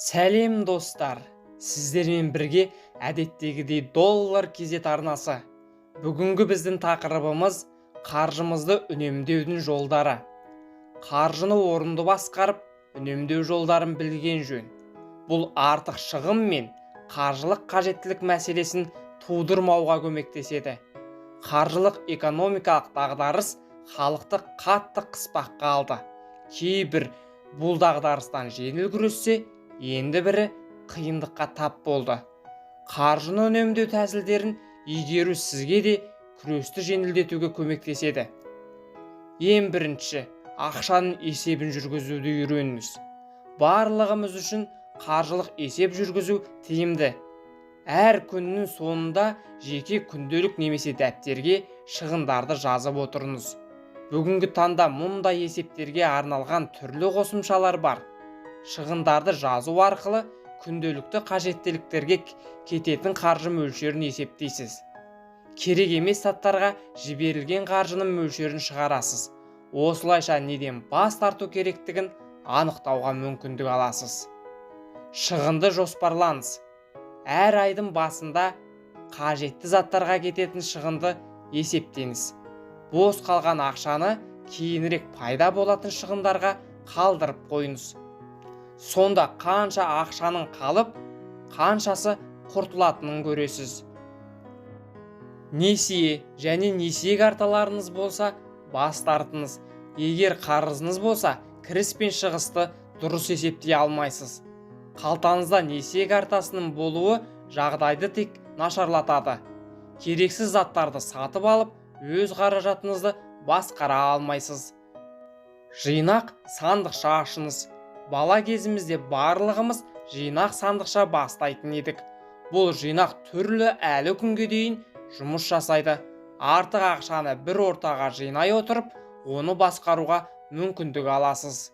Сәлем достар, сіздермен бірге әдеттегідей доллар кезет арнасы. Бүгінгі біздің тақырыбымыз қаржымызды үнемдеудің жолдары. Қаржыны орынды басқарып, үнемдеу жолдарын білген жөн. Бұл артық шығын мен қаржылық қажеттілік мәселесін тудырмауға көмектеседі. Қаржылық экономикалық дағдарыс халықты қатты қыспаққа алды. Кейбір бұл дағдарыстан жеңіл күрессе, енді бірі қиындыққа тап болды. Қаржыны үнемдеу тәсілдерін игеру сізге де күресті жеңілдетуге көмектеседі. Ең бірінші, ақшаның есебін жүргізуді үйреніңіз. Барлығымыз үшін қаржылық есеп жүргізу тиімді. Әр күннің соңында жеке күнделік немесе дәптерге шығындарды жазып отырыңыз. Бүгінгі таңда мұндай есептерге арналған түрлі қосымшалар бар. Шығындарды жазу арқылы күнделікті қажеттіліктерге кететін қаржы мөлшерін есептейсіз. Керек емес заттарға жіберілген қаржының мөлшерін шығарасыз. Осылайша неден бас тарту керектігін анықтауға мүмкіндік аласыз. Шығынды жоспарлаңыз. Әр айдың басында қажетті заттарға кететін шығынды есептеңіз. Бос қалған ақшаны кейінірек пайда болатын шығындарға қалдырып қойыңыз. Сонда қанша ақшаның қалып, қаншасы құртылатынын көресіз. Несие және несие карталарыңыз болса, бас тартыңыз. Егер қарызыңыз болса, кіріс пен шығысты дұрыс есептей алмайсыз. Қалтаңызда несие картасының болуы жағдайды тек нашарлатады. Керексіз заттарды сатып алып, өз қаражатыңызды басқара алмайсыз. Жинақ сандықша ашыңыз. Бала кезімізде барлығымыз жинақ сандықша бастайтын едік. Бұл жинақ түрлі әлі күнге дейін жұмыс жасайды. Артық ақшаны бір ортаға жинай отырып, оны басқаруға мүмкіндік аласыз.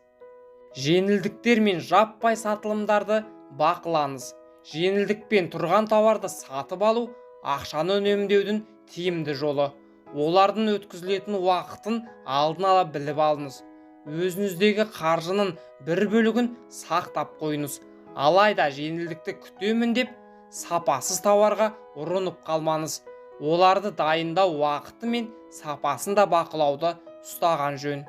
Жеңілдіктер мен жаппай сатылымдарды бақылаңыз. Жеңілдікпен тұрған тауарды сатып алу ақшаны үнемдеудің тиімді жолы. Олардың өткізілетін уақытын алдын ала біліп алыңыз. Өзіңіздегі қаржының бір бөлігін сақтап қойыңыз. Алайда жеңілдікті күтемін деп сапасыз тауарға ұрынып қалмаңыз. Оларды дайындау уақыты мен сапасын да бақылауды ұстаған жөн.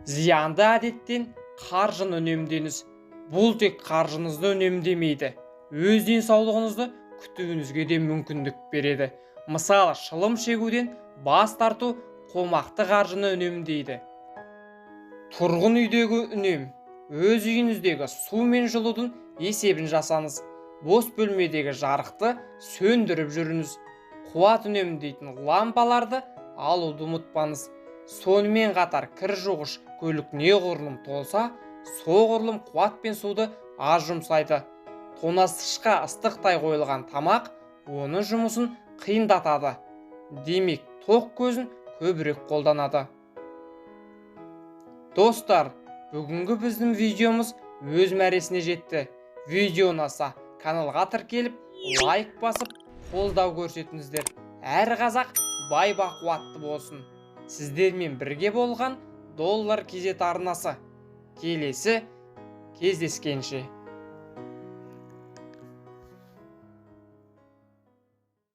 Зиянды әдеттен қаржыны үнемдеңіз. Бұл тек қаржынызды үнемдемейді, өз денсаулығыңызды күтуіңізге де мүмкіндік береді. Мысалы, шылым шегуден бас тарту қомақты қаржыны үнемдейді. Тұрғын үйдегі үнем. Өз үйіңіздегі су мен жылудың есебін жасаңыз. Бос бөлмедегі жарықты сөндіріп жүріңіз. Қуат үнемдейтін лампаларды алуды ұмытпаңыз. Сонымен қатар кір жуғыш көлік неғұрлым толса, соғұрлым қуат пен суды аз жұмсайды. Тоңазытқышқа ыстықтай қойылған тамақ оның жұмысын қиындатады. Демек, тоқ көзін көбірек қолданады. Достар, бүгінгі біздің видеомыз өз мәресіне жетті. Видео ұнаса, каналға тіркеліп, лайк басып, қолдау көрсетіңіздер. Әр қазақ бай-бақуатты болсын. Сіздермен бірге болған доллар кезет арнасы. Келесі кездескенше.